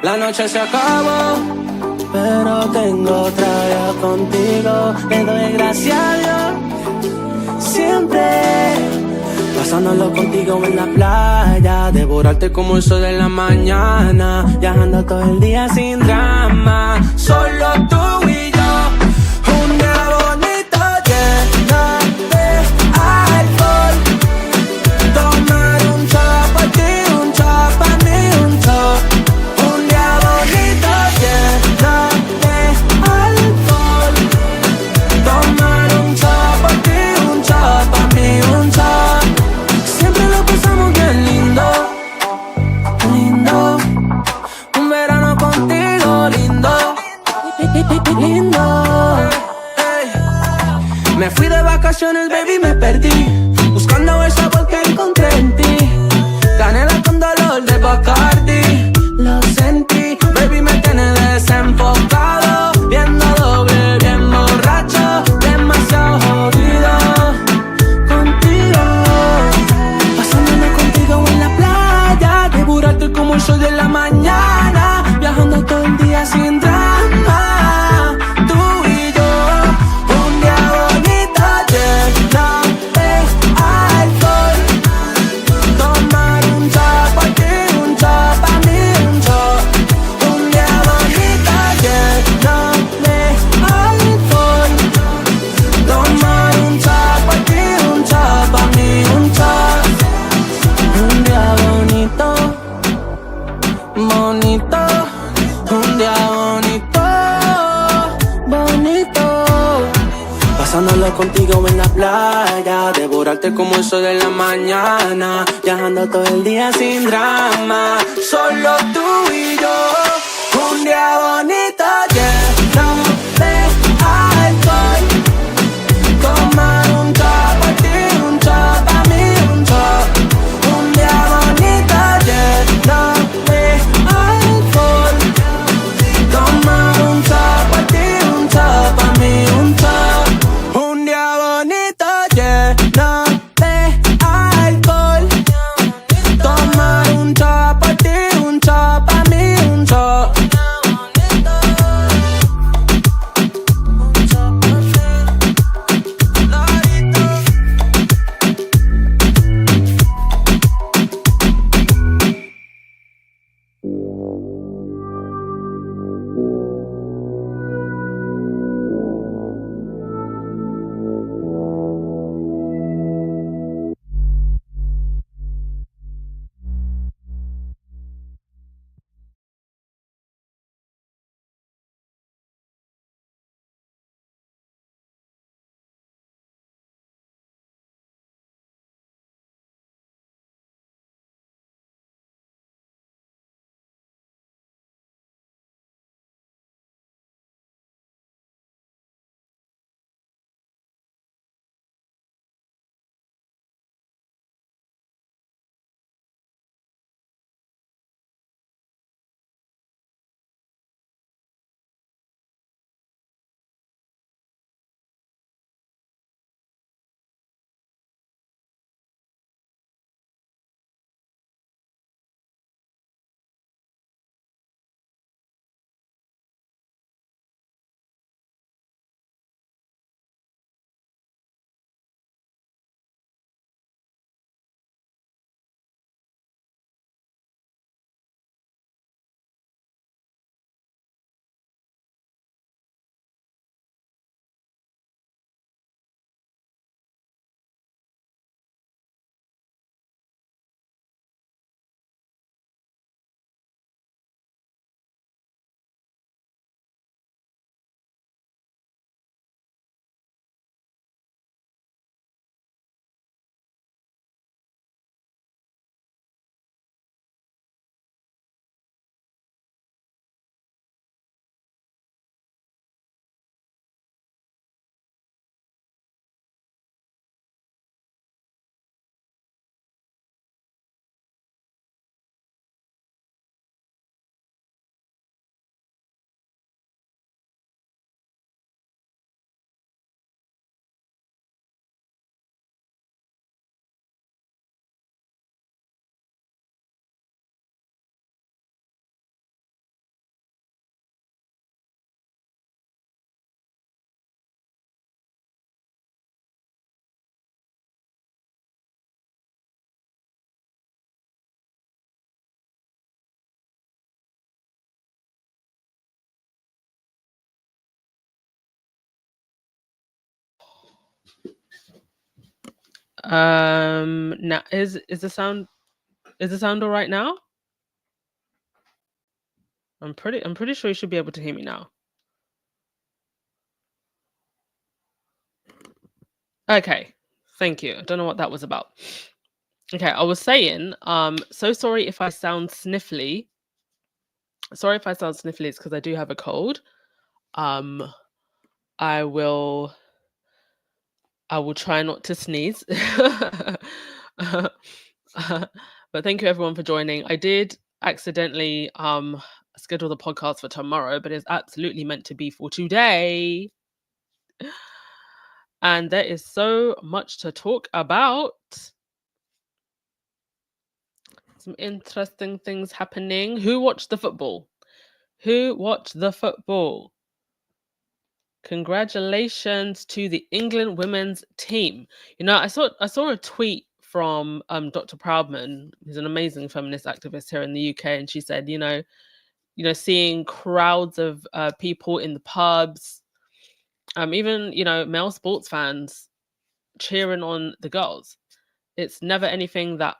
La noche se acabó, pero tengo otra vez contigo. Le doy gracias a Dios, siempre pasándolo contigo en la playa, devorarte como el sol de la mañana, viajando todo el día sin drama, solo tú y yo. Un día bonito lleno de alcohol, tomar un shot por ti, un shot para mí, un shot. Un día bonito lleno de alcohol, tomar un shot por ti, un shot para mí, un shot. Siempre lo pasamos bien lindo, lindo. Un verano contigo lindo, lindo. Ey. Me fui de vacaciones, baby, me perdí, buscando el sabor que encontré en ti. Canela con dolor de Bacardi, lo sentí. Baby, me tiene desenfocado, viendo doble, bien borracho, demasiado jodido. Contigo, pasándome contigo en la playa, devorarte como el sol de la mañana, viajando todo el día sin drama. Tú y yo, un día bonito lleno de alcohol, tomar un shot por ti, un shot pa' mí, un shot. Un día bonito lleno de alcohol, tomar un shot por ti, un shot pa' mí, un shot. Un día bonito, bonito, un día bonito, bonito. Pasándolo contigo en la playa, devorarte como el sol de la mañana, viajando todo el día sin drama, solo tú y yo. Un día bonito lleno de alcohol, tomar un shot por ti, un shot pa' mí, un shot. Un día bonito lleno de alcohol, tomar un shot por ti, un shot pa' mí, un shot. Un día bonito lleno de alcohol, tomar un shot por ti, un shot pa' mí, un shot. Now is the sound all right now? I'm pretty sure you should be able to hear me now. Okay, thank you. I don't know what that was about. Okay, I was saying, so sorry if I sound sniffly. Sorry if I sound sniffly, it's because I do have a cold. I will try not to sneeze. But thank you everyone for joining. I did accidentally schedule the podcast for tomorrow, but it's absolutely meant to be for today. And there is so much to talk about. Some interesting things happening. Who watched the football? Who watched the football? Congratulations to the England women's team. You know, I saw a tweet from Dr. Proudman, who's an amazing feminist activist here in the UK, and she said, you know, seeing crowds of people in the pubs, even male sports fans cheering on the girls. It's never anything that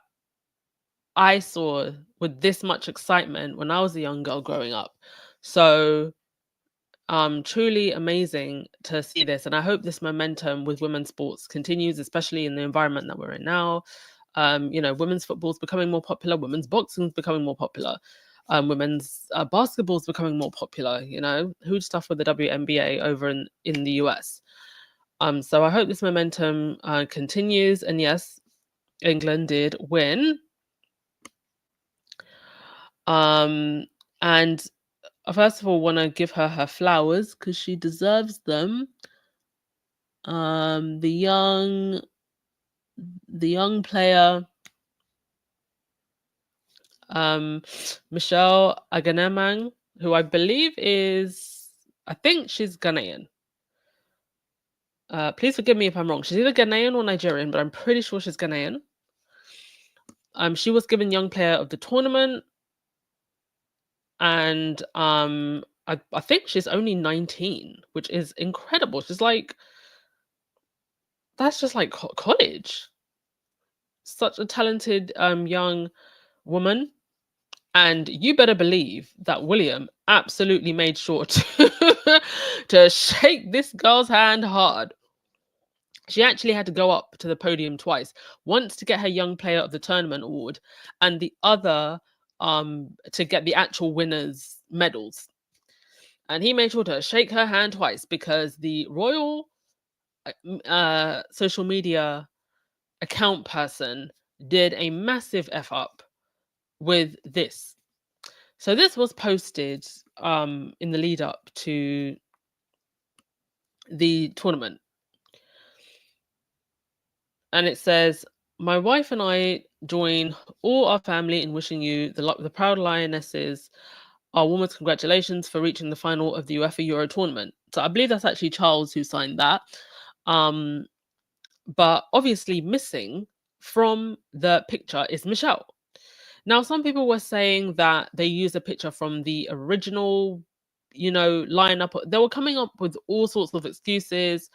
I saw with this much excitement when I was a young girl growing up. So truly amazing to see this, and I hope this momentum with women's sports continues, especially in the environment that we're in now. Women's football is becoming more popular, women's boxing is becoming more popular, women's basketball is becoming more popular. Huge stuff with the WNBA over in the US. So I hope this momentum continues, and yes, England did win. And first of all, want to give her flowers because she deserves them. The young player, Michelle Aganemang, who I believe I think she's Ghanaian. Please forgive me if I'm wrong. She's either Ghanaian or Nigerian, but I'm pretty sure she's Ghanaian. She was given Young Player of the Tournament, and I think she's only 19, which is incredible. She's like, that's just like college. Such a talented young woman. And you better believe that William absolutely made sure to shake this girl's hand hard. She actually had to go up to the podium twice, once to get her Young Player of the Tournament award, and the other to get the actual winners' medals. And he made sure to shake her hand twice because the royal social media account person did a massive F up with this. So this was posted in the lead up to the tournament. And it says, "My wife and I join all our family in wishing you, the proud lionesses, our warmest congratulations for reaching the final of the UEFA Euro tournament." So I believe that's actually Charles who signed that. But obviously missing from the picture is Michelle. Now, some people were saying that they used a picture from the original, lineup. They were coming up with all sorts of excuses.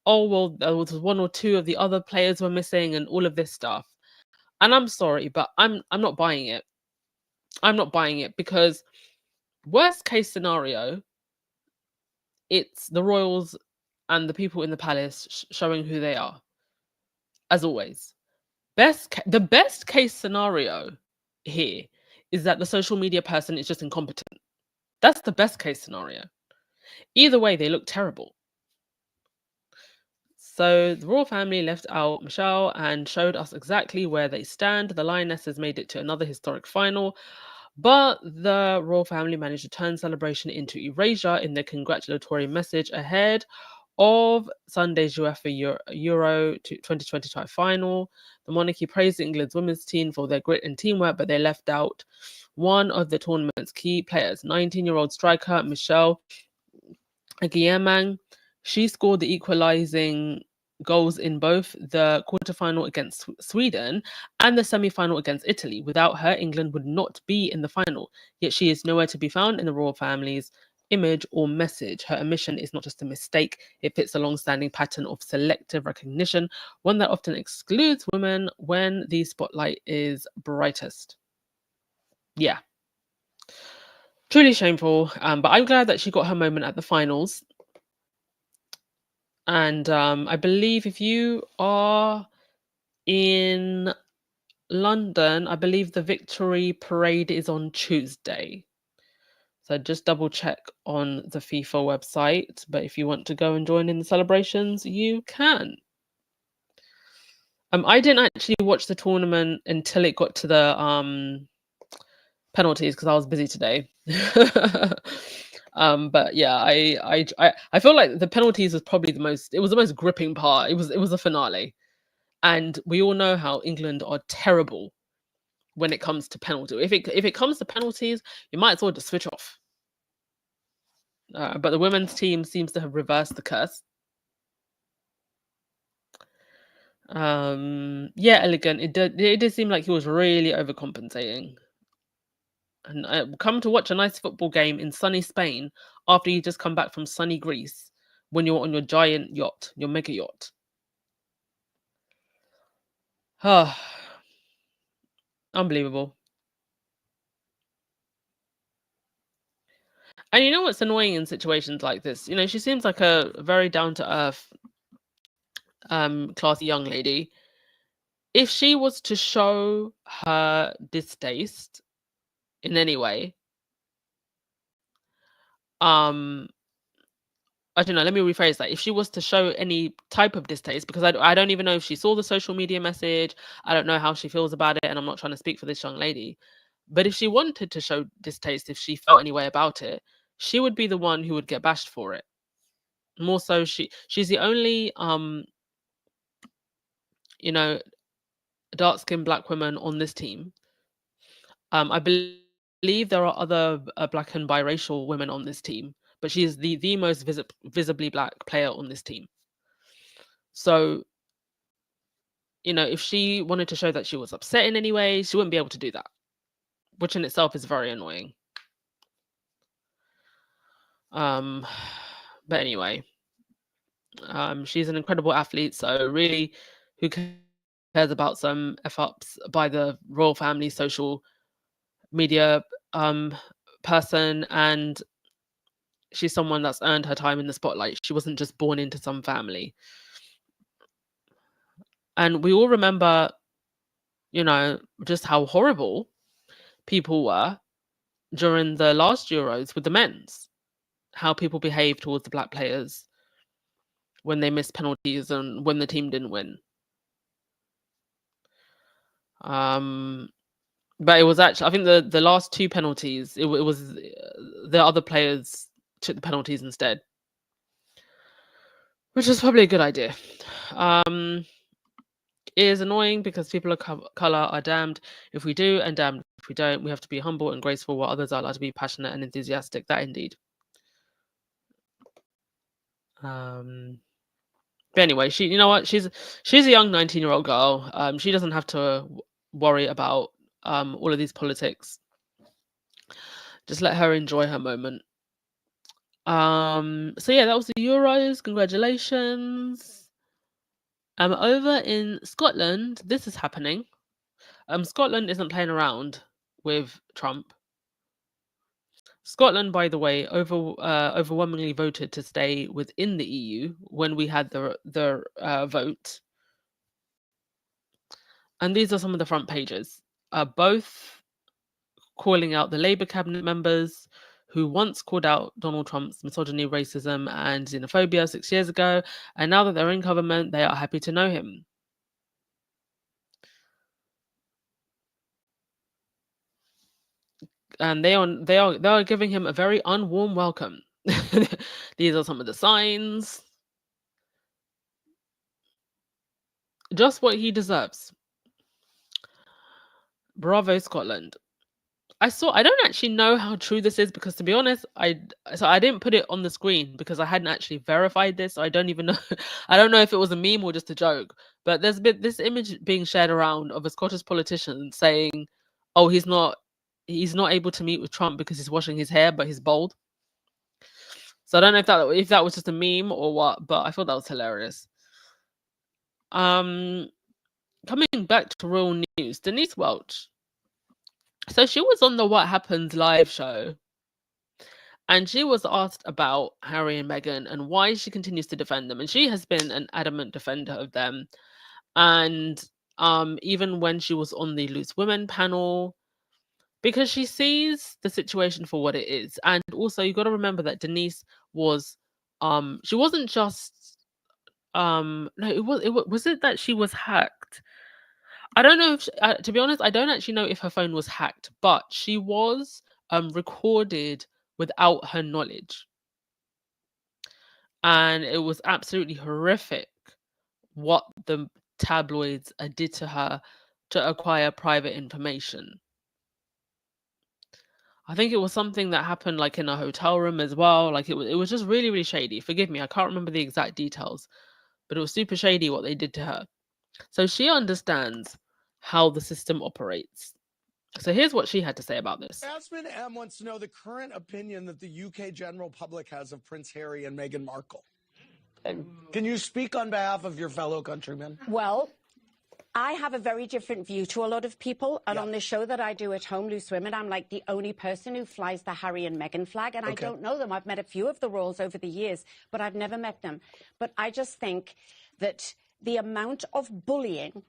Oh, well, there was one or two of the other players were missing and all of this stuff. And I'm sorry, but I'm not buying it. I'm not buying it because worst case scenario, it's the royals and the people in the palace showing who they are, as always. The best case scenario here is that the social media person is just incompetent. That's the best case scenario. Either way, they look terrible. So the royal family left out Michelle and showed us exactly where they stand. The Lionesses made it to another historic final, but the royal family managed to turn celebration into erasure in their congratulatory message ahead of Sunday's UEFA Euro 2025 final. The monarchy praised England's women's team for their grit and teamwork, but they left out one of the tournament's key players, 19-year-old striker Michelle Aganemang. She scored the equalising goals in both the quarterfinal against Sweden and the semi-final against Italy. Without her, England would not be in the final. Yet she is nowhere to be found in the royal family's image or message. Her omission is not just a mistake, it fits a long-standing pattern of selective recognition, one that often excludes women when the spotlight is brightest. Yeah. Truly shameful, but I'm glad that she got her moment at the finals. And I believe if you are in London, I believe the victory parade is on Tuesday. So just double check on the FIFA website. But if you want to go and join in the celebrations, you can. I didn't actually watch the tournament until it got to the penalties because I was busy today. But yeah, I feel like the penalties was probably the most gripping part. It was the finale. And we all know how England are terrible when it comes to penalty. If it comes to penalties, you might as well just switch off. But the women's team seems to have reversed the curse. Yeah, Elegant. It did seem like he was really overcompensating. And come to watch a nice football game in sunny Spain after you just come back from sunny Greece when you're on your giant yacht, your mega yacht. Unbelievable. And you know what's annoying in situations like this? You know, she seems like a very down-to-earth, classy young lady. If she was to show her distaste in any way, I don't know, let me rephrase that. If she was to show any type of distaste, because I don't even know if she saw the social media message, I don't know how she feels about it, and I'm not trying to speak for this young lady. But if she wanted to show distaste, if she felt any way about it, she would be the one who would get bashed for it. More so, she's the only you know, dark-skinned black woman on this team. I believe there are other black and biracial women on this team, but she is the most visibly black player on this team. So, you know, if she wanted to show that she was upset in any way, she wouldn't be able to do that, which in itself is very annoying. But anyway, she's an incredible athlete, so really, who cares about some F-ups by the royal family social media person? And she's someone that's earned her time in the spotlight. She wasn't just born into some family. And we all remember, you know, just how horrible people were during the last Euros with the men's, how people behaved towards the black players when they missed penalties and when the team didn't win. But it was actually, I think the last two penalties, it was the other players took the penalties instead, which is probably a good idea. It is annoying because people of color are damned if we do and damned if we don't. We have to be humble and graceful while others are allowed to be passionate and enthusiastic. That indeed. But anyway, you know what? She's a young 19-year-old girl. She doesn't have to worry about all of these politics. Just let her enjoy her moment. So yeah, that was the Euros. Congratulations. Over in Scotland, this is happening. Scotland isn't playing around with Trump. Scotland, by the way, overwhelmingly voted to stay within the EU when we had the vote. And these are some of the front pages. Both calling out the Labour cabinet members who once called out Donald Trump's misogyny, racism, and xenophobia 6 years ago, and now that they're in government, they are happy to know him. And they are giving him a very unwarm welcome. These are some of the signs. Just what he deserves. Bravo, Scotland. I don't actually know how true this is because, to be honest, I didn't put it on the screen because I hadn't actually verified this. So I don't even know. I don't know if it was a meme or just a joke. But there's been this image being shared around of a Scottish politician saying, "Oh, he's not able to meet with Trump because he's washing his hair, but he's bald." So I don't know if that was just a meme or what, but I thought that was hilarious. Coming back to real news, Denise Welch. So she was on the What Happens live show, and she was asked about Harry and Meghan and why she continues to defend them. And she has been an adamant defender of them. And even when she was on the Loose Women panel, because she sees the situation for what it is. And also you got to remember that Denise was she wasn't just no, was it that she was hacked? I don't know if to be honest, I don't actually know if her phone was hacked, but she was recorded without her knowledge. And it was absolutely horrific what the tabloids did to her to acquire private information. I think it was something that happened like in a hotel room as well. Like it was just really, really shady. Forgive me, I can't remember the exact details, but it was super shady what they did to her. So she understands how the system operates. So here's what she had to say about this. Jasmine M wants to know the current opinion that the UK general public has of Prince Harry and Meghan Markle. Can you speak on behalf of your fellow countrymen? Well, I have a very different view to a lot of people. And on the show that I do at home, Loose Women, I'm like the only person who flies the Harry and Meghan flag. And I don't know them. I've met a few of the royals over the years, but I've never met them. But I just think that the amount of bullying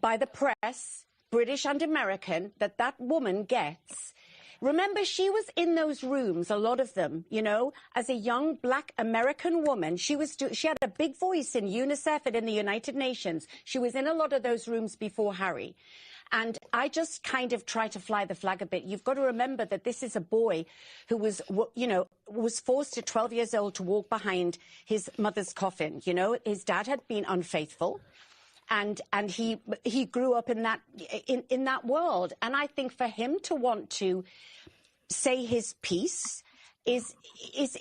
by the press, British and American, that woman gets. Remember, she was in those rooms, a lot of them, you know, as a young black American woman. She had a big voice in UNICEF and in the United Nations. She was in a lot of those rooms before Harry. And I just kind of try to fly the flag a bit. You've got to remember that this is a boy who was, you know, was forced at 12 years old to walk behind his mother's coffin. You know, his dad had been unfaithful. And he grew up in that world. And I think for him to want to say his piece is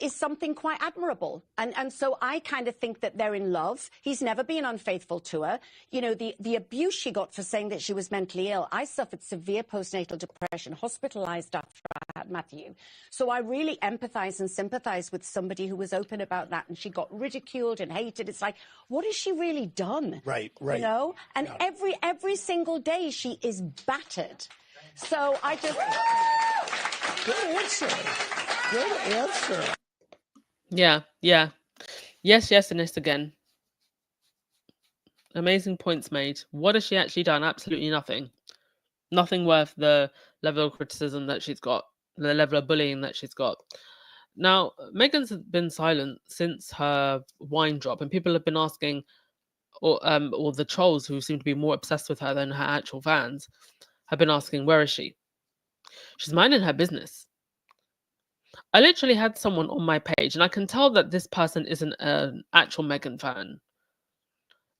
something quite admirable. And so I kind of think that they're in love. He's never been unfaithful to her. You know, the abuse she got for saying that she was mentally ill. I suffered severe postnatal depression, hospitalized after I had Matthew. So I really empathize and sympathize with somebody who was open about that. And she got ridiculed and hated. It's like, what has she really done? Right. You know? And every single day she is battered. So I just... Good answer. Good answer. Yeah. Yes, Denise again. Amazing points made. What has she actually done? Absolutely nothing. Nothing worth the level of criticism that she's got, the level of bullying that she's got. Now, Meghan's been silent since her wine drop, and people have been asking, or the trolls who seem to be more obsessed with her than her actual fans, have been asking, where is she? She's minding her business. I literally had someone on my page, and I can tell that this person isn't an actual Meghan fan.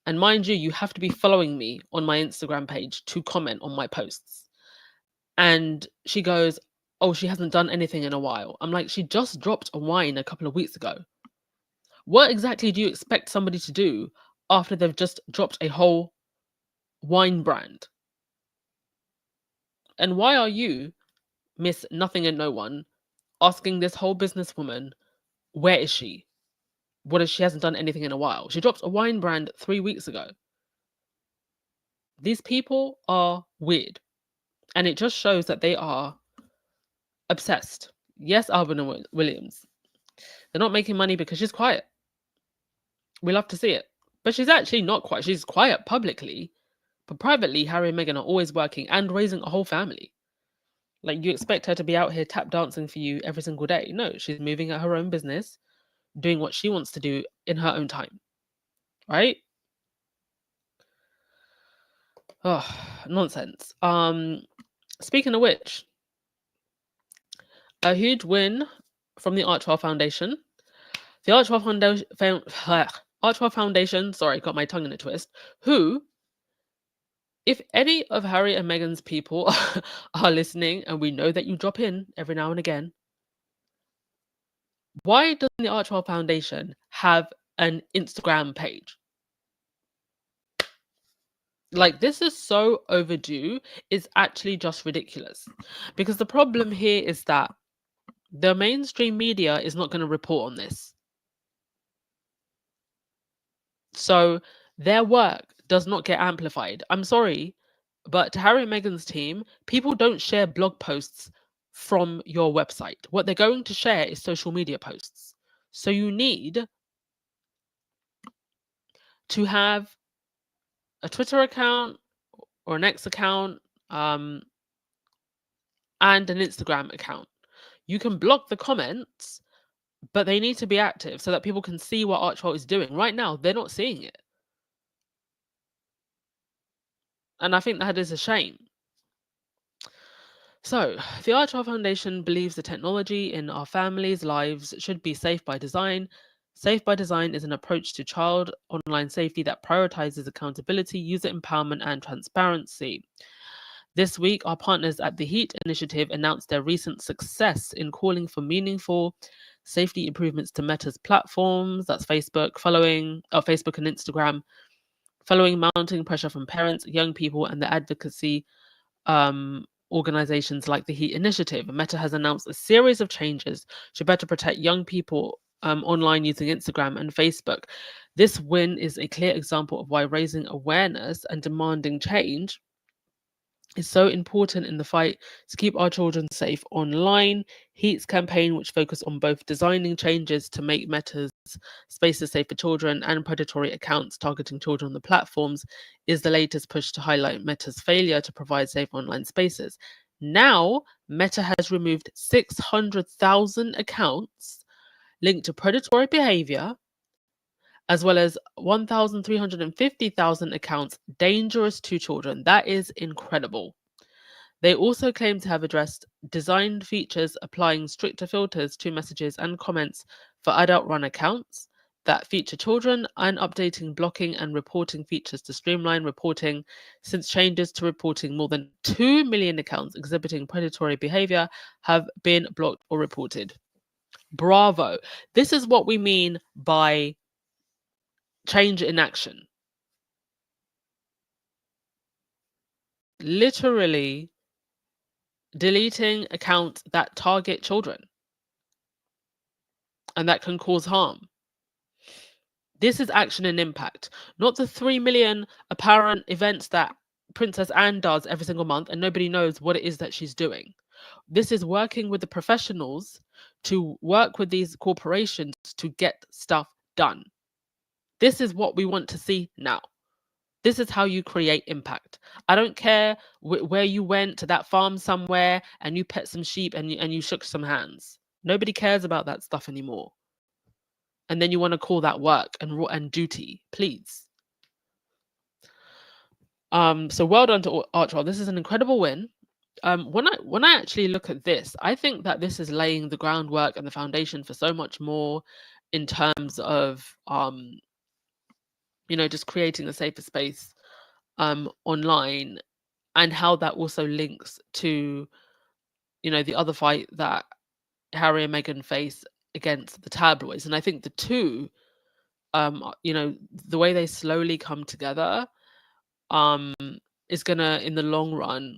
And mind you, you have to be following me on my Instagram page to comment on my posts. And she goes, oh, she hasn't done anything in a while. I'm like, she just dropped a wine a couple of weeks ago. What exactly do you expect somebody to do after they've just dropped a whole wine brand? And why are you, Miss Nothing and No One, asking this whole businesswoman, where is she? What if she hasn't done anything in a while? She dropped a wine brand 3 weeks ago. These people are weird. And it just shows that they are obsessed. Yes, Alvin and Williams. They're not making money because she's quiet. We love to see it. But she's actually not quiet. She's quiet publicly. But privately, Harry and Meghan are always working and raising a whole family. Like, you expect her to be out here tap dancing for you every single day. No, she's moving at her own business, doing what she wants to do in her own time. Right? Oh, nonsense. Speaking of which, a huge win from the Archewell Foundation. The Archewell Foundation, sorry, got my tongue in a twist, who, if any of Harry and Meghan's people are listening, and we know that you drop in every now and again, why doesn't the Archewell Foundation have an Instagram page? Like, this is so overdue. It's actually just ridiculous. Because the problem here is that The mainstream media is not going to report on this. So their work does not get amplified. I'm sorry, but to Harry and Meghan's team, people don't share blog posts from your website. What they're going to share is social media posts. So you need to have a Twitter account or an X account and an Instagram account. You can block the comments, but they need to be active so that people can see what Archewell is doing. Right now, they're not seeing it. And I think that is a shame. So, the Archewell Foundation believes the technology in our families' lives should be safe by design. Safe by design is an approach to child online safety that prioritizes accountability, user empowerment, and transparency. This week, our partners at the HEAT initiative announced their recent success in calling for meaningful safety improvements to Meta's platforms, that's Facebook, Facebook and Instagram, following mounting pressure from parents, young people, and the advocacy organizations like the HEAT initiative. Meta has announced a series of changes to better protect young people online using Instagram and Facebook. This win is a clear example of why raising awareness and demanding change is so important in the fight to keep our children safe online. HEAT's campaign, which focused on both designing changes to make Meta's spaces safe for children and predatory accounts targeting children on the platforms, is the latest push to highlight Meta's failure to provide safe online spaces. Now, Meta has removed 600,000 accounts linked to predatory behavior, as well as 1,350,000 accounts dangerous to children. That is incredible. They also claim to have addressed design features applying stricter filters to messages and comments for adult-run accounts that feature children, and updating blocking and reporting features to streamline reporting, since changes to reporting more than 2 million accounts exhibiting predatory behavior have been blocked or reported. Bravo. This is what we mean by change in action. Literally deleting accounts that target children and that can cause harm. This is action and impact, not the 3 million apparent events that Princess Anne does every single month and nobody knows what it is that she's doing. This is working with the professionals to work with these corporations to get stuff done. This is what we want to see now. This is how you create impact. I don't care where you went to that farm somewhere and you pet some sheep and you shook some hands. Nobody cares about that stuff anymore. And then you want to call that work and duty, please. So well done to Archewell. This is an incredible win. When I actually look at this, I think that this is laying the groundwork and the foundation for so much more in terms of just creating a safer space online, and how that also links to the other fight that Harry and Meghan face against the tabloids. And I think the two the way they slowly come together is gonna, in the long run,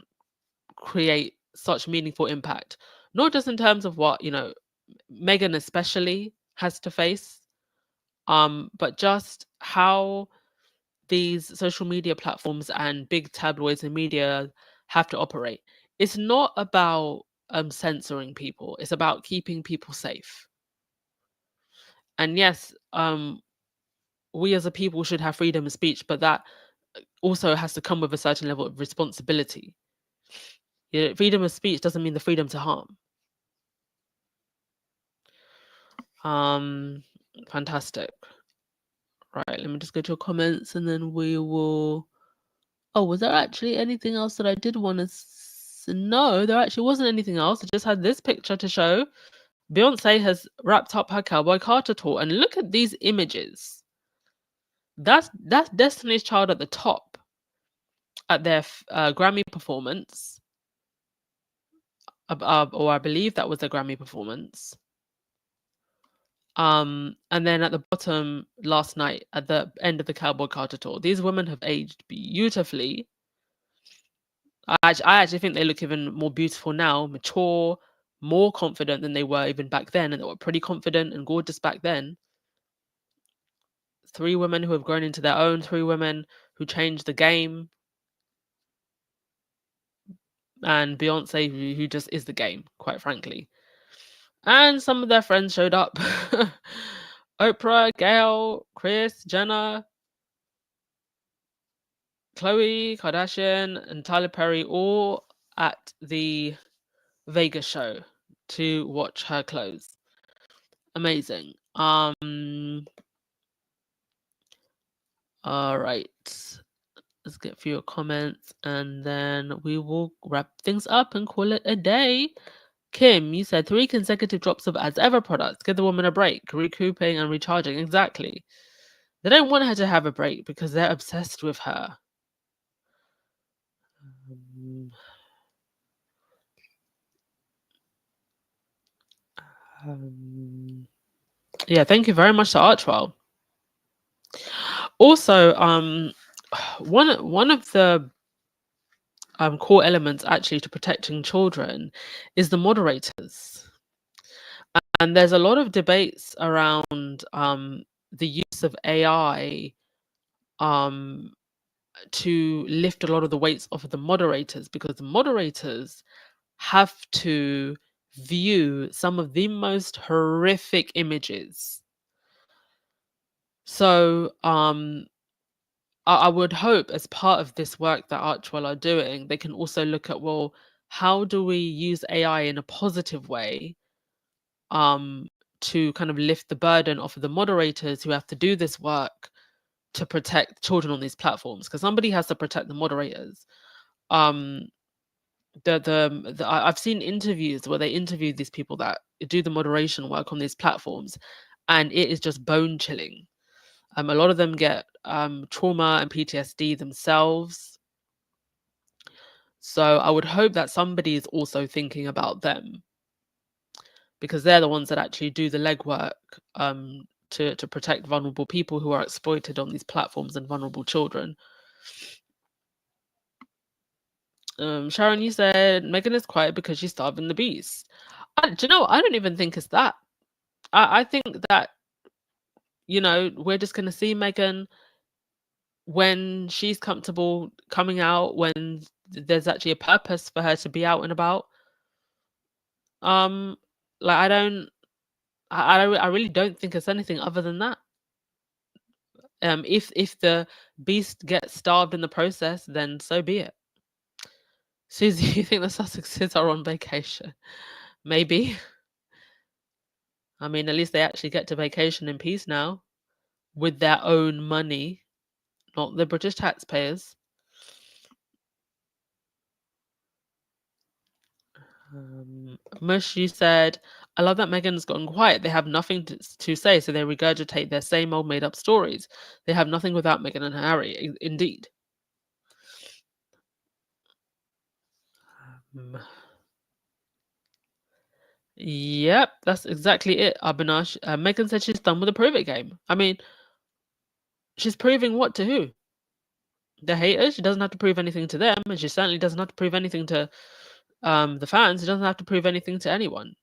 create such meaningful impact, not just in terms of what Meghan especially has to face, but just how these social media platforms and big tabloids and media have to operate. It's not about censoring people. It's about keeping people safe. And yes, we as a people should have freedom of speech, but that also has to come with a certain level of responsibility. Freedom of speech doesn't mean the freedom to harm. Fantastic. Right, let me just go to your comments and then we will... Oh, was there actually anything else that I did want to... No, there actually wasn't anything else. I just had this picture to show. Beyoncé has wrapped up her Cowboy Carter tour, and look at these images. That's Destiny's Child at the top at their Grammy performance. Or I believe that was their Grammy performance. And then at the bottom last night at the end of the Cowboy Carter tour. These women have aged beautifully. I actually think they look even more beautiful now, mature, more confident than they were even back then, and they were pretty confident and gorgeous back then. 3 women who have grown into their own, 3 women who changed the game, and Beyoncé who just is the game, quite frankly. And some of their friends showed up. Oprah, Gayle, Kris, Jenner, Khloe Kardashian, and Tyler Perry, all at the Vegas show to watch her close. Amazing. All right. Let's get through your comments and then we will wrap things up and call it a day. Kim, you said 3 consecutive drops of As Ever products. Give the woman a break, recouping and recharging. Exactly. They don't want her to have a break because they're obsessed with her. Yeah, thank you very much to Archewell. Also, one of the core elements actually to protecting children is the moderators. And there's a lot of debates around the use of AI to lift a lot of the weights off of the moderators, because the moderators have to view some of the most horrific images. So I would hope as part of this work that Archewell are doing, they can also look at, well, how do we use AI in a positive way to kind of lift the burden off of the moderators who have to do this work to protect children on these platforms, because somebody has to protect the moderators. I've seen interviews where they interview these people that do the moderation work on these platforms, and it is just bone chilling. A lot of them get trauma and PTSD themselves. So I would hope that somebody is also thinking about them, because they're the ones that actually do the legwork to protect vulnerable people who are exploited on these platforms and vulnerable children. Sharon, you said Meghan is quiet because she's starving the beast. Do you know, I don't even think it's that. I think that, we're just going to see Meghan when she's comfortable coming out, when there's actually a purpose for her to be out and about. Like I really don't think it's anything other than that. If the beast gets starved in the process, then so be it. Susie, you think the Sussexes are on vacation? Maybe. I mean, at least they actually get to vacation in peace now with their own money, not the British taxpayers. Mush, you said, I love that Meghan's gotten quiet. They have nothing to say, so they regurgitate their same old made-up stories. They have nothing without Meghan and Harry. Indeed. Yep, that's exactly it, Abinash. Meghan said she's done with the prove it game. I mean, she's proving what to who? The haters? She doesn't have to prove anything to them, and she certainly doesn't have to prove anything to the fans. She doesn't have to prove anything to anyone.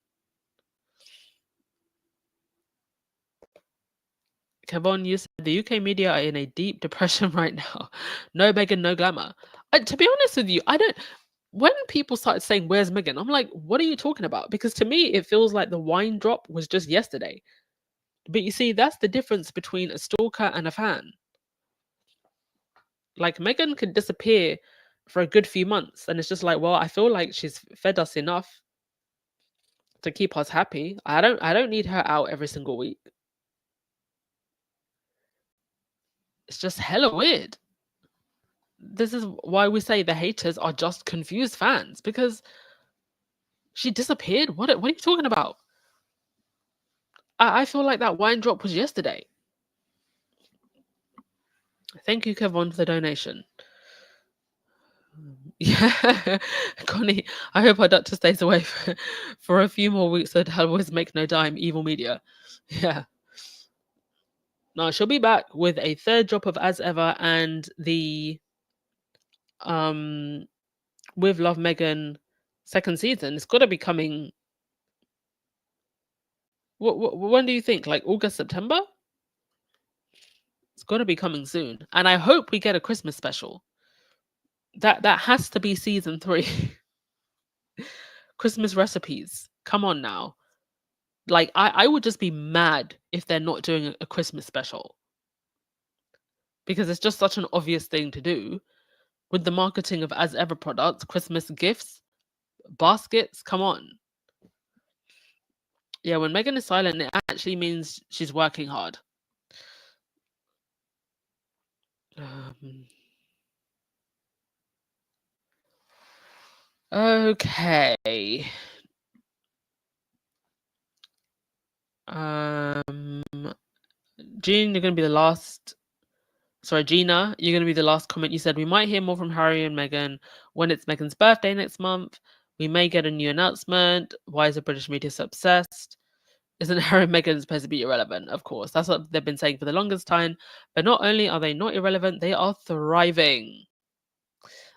Kevon, you said the UK media are in a deep depression right now. No Meghan, no glamour. To be honest with you, when people started saying, where's Meghan? I'm like, what are you talking about? Because to me, it feels like the wine drop was just yesterday. But you see, that's the difference between a stalker and a fan. Like, Meghan could disappear for a good few months, and it's just like, well, I feel like she's fed us enough to keep us happy. I don't need her out every single week. It's just hella weird. This is why we say the haters are just confused fans, because she disappeared. What are you talking about? I feel like that wine drop was yesterday. Thank you, Kevon, for the donation. Yeah, Connie, I hope our doctor stays away for a few more weeks so that always make no dime, evil media. Yeah. No, she'll be back with a 3rd drop of As Ever and the with Love Meghan 2nd season. It's got to be coming When do you think? Like August, September? It's got to be coming soon. And I hope we get a Christmas special. That has to be season 3. Christmas recipes. Come on now. Like, I would just be mad if they're not doing a Christmas special. Because it's just such an obvious thing to do. With the marketing of As Ever products, Christmas gifts, baskets, come on. Yeah, when Meghan is silent, it actually means she's working hard. Okay. Jean, you're going to be the last. Sorry, Gina, you're going to be the last comment. You said we might hear more from Harry and Meghan when it's Meghan's birthday next month. We may get a new announcement. Why is the British media so obsessed? Isn't Harry and Meghan supposed to be irrelevant? Of course. That's what they've been saying for the longest time. But not only are they not irrelevant, they are thriving.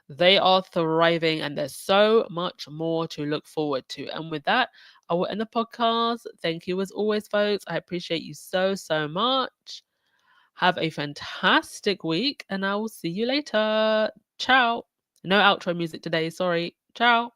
They are thriving, and there's so much more to look forward to. And with that, I will end the podcast. Thank you as always, folks. I appreciate you so much. Have a fantastic week, and I will see you later. Ciao. No outro music today, sorry. Ciao.